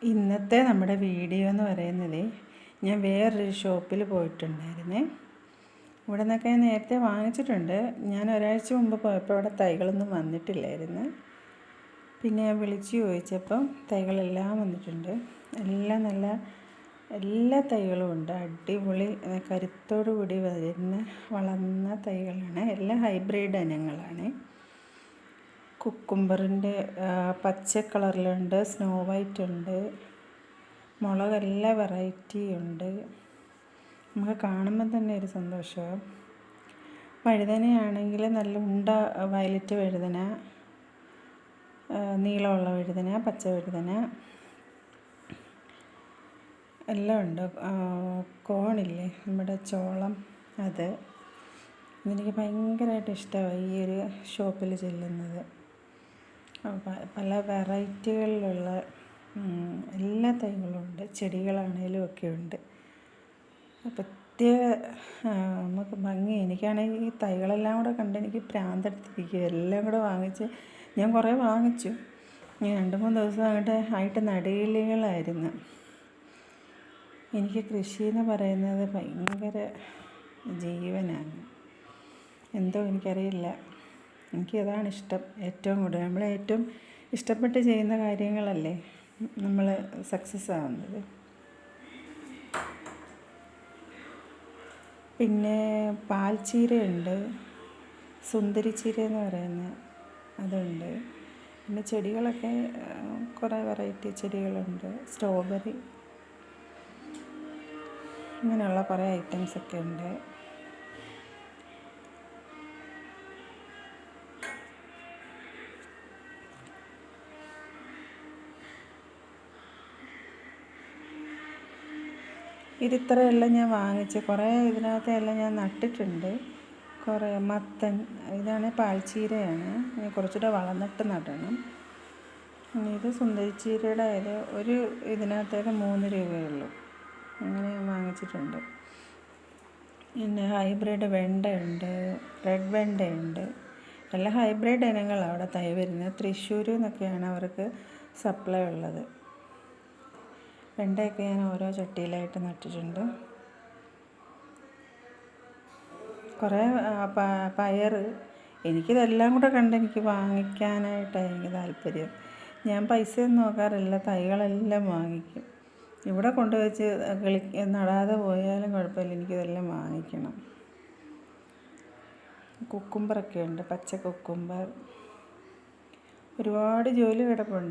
ഇന്നത്തെ നമ്മുടെ വീഡിയോ എന്ന് പറയുന്നത് ഞാൻ വേറൊരു ഷോപ്പിൽ പോയിട്ടുണ്ടായിരുന്നേ. ഇവിടെ നിന്നൊക്കെ നേരത്തെ വാങ്ങിച്ചിട്ടുണ്ട്. ഞാൻ ഒരാഴ്ച മുമ്പ് പോയപ്പോൾ അവിടെ തൈകളൊന്നും വന്നിട്ടില്ലായിരുന്നു. പിന്നെ ഞാൻ വിളിച്ച് ചോദിച്ചപ്പം തൈകളെല്ലാം വന്നിട്ടുണ്ട്. എല്ലാം എല്ലാ തൈകളും ഉണ്ട്. അടിപൊളി കരുത്തോടു കൂടി വളർന്ന തൈകളാണ്. എല്ലാം ഹൈബ്രിഡ് ഇനങ്ങളാണ്. കുക്കുംബറിൻ്റെ പച്ച കളറിലുണ്ട്, സ്നോ വൈറ്റ് ഉണ്ട്, മുളക് എല്ലാ വെറൈറ്റി ഉണ്ട്. നമുക്ക് കാണുമ്പോൾ തന്നെ ഒരു സന്തോഷമാണ്. വഴുതനയാണെങ്കിൽ നല്ല ഉണ്ട വയലറ്റ് വഴുതന, നീളമുള്ള വഴുതന, പച്ച വഴുതന എല്ലാം ഉണ്ട്. കോണില്ലേ, നമ്മുടെ ചോളം, അത് എനിക്ക് ഭയങ്കരമായിട്ട് ഇഷ്ടമായി ഈ ഒരു ഷോപ്പിൽ ചെല്ലുന്നത്. പല വെറൈറ്റികളിലുള്ള എല്ലാ തൈകളും ഉണ്ട്. ചെടികളാണേലും ഒക്കെ ഉണ്ട്. പ്രത്യേക നമുക്ക് ഭംഗി. എനിക്കാണെങ്കിൽ ഈ തൈകളെല്ലാം കൂടെ കണ്ട് എനിക്ക് ഭ്രാന്തെടുത്തിരിക്കുക. എല്ലാം കൂടെ വാങ്ങിച്ച് ഞാൻ കുറേ വാങ്ങിച്ചു. 2-3 ദിവസം ആയിട്ട് നടുകിളികളായിരുന്നു. എനിക്ക് കൃഷി എന്ന് പറയുന്നത് ഭയങ്കര ജീവനാണ്. എന്തോ എനിക്കറിയില്ല, എനിക്കതാണ് ഇഷ്ടം. ഏറ്റവും കൂടുതൽ നമ്മൾ ഏറ്റവും ഇഷ്ടപ്പെട്ട് ചെയ്യുന്ന കാര്യങ്ങളല്ലേ നമ്മൾ സക്സസ് ആവുന്നത്. പിന്നെ പാൽച്ചീരയുണ്ട്, സുന്ദരിച്ചീര എന്ന് പറയുന്ന അതുണ്ട്. പിന്നെ ചെടികളൊക്കെ കുറേ വെറൈറ്റി ചെടികളുണ്ട്. സ്ട്രോബെറി, ഇങ്ങനെയുള്ള കുറേ ഐറ്റംസൊക്കെ ഉണ്ട്. ഇതിത്രയെല്ലാം ഞാൻ വാങ്ങിച്ച്. കുറേ ഇതിനകത്തെല്ലാം ഞാൻ നട്ടിട്ടുണ്ട്. കുറേ മത്തൻ, ഇതാണ് പാൽച്ചീരയാണ്. ഇനി കുറച്ചുകൂടെ വളർന്നിട്ട് നടണം. ഇത് സുന്ദരിച്ചീരയുടെ ഇത് ഒരു ഇതിനകത്തേക്ക് 3 രൂപയുള്ളൂ. അങ്ങനെ ഞാൻ വാങ്ങിച്ചിട്ടുണ്ട്. പിന്നെ ഹൈബ്രിഡ് വെണ്ടയുണ്ട്, റെഡ് വെണ്ടയുണ്ട്. എല്ലാം ഹൈബ്രിഡ് ഇനങ്ങളാണ് അവിടെ തൈ വരുന്നത്. തൃശ്ശൂരിൽ നിന്നൊക്കെയാണ് അവർക്ക് സപ്ലൈ ഉള്ളത്. വെണ്ടയൊക്കെ ഞാൻ ഓരോ ചട്ടിയിലായിട്ട് നട്ടിട്ടുണ്ട്. കുറേ പയർ. എനിക്കിതെല്ലാം കൂടെ കണ്ട് എനിക്ക് വാങ്ങിക്കാനായിട്ടാണ് എനിക്ക് താല്പര്യം. ഞാൻ പൈസയൊന്നും നോക്കാറില്ല, തൈകളെല്ലാം വാങ്ങിക്കും. ഇവിടെ കൊണ്ടുവച്ച് നടാതെ പോയാലും കുഴപ്പമില്ല, എനിക്കിതെല്ലാം വാങ്ങിക്കണം. കുക്കുംബറൊക്കെ ഉണ്ട്, പച്ച കുക്കുംബർ. ഒരുപാട് ജോലി കിടപ്പുണ്ട്.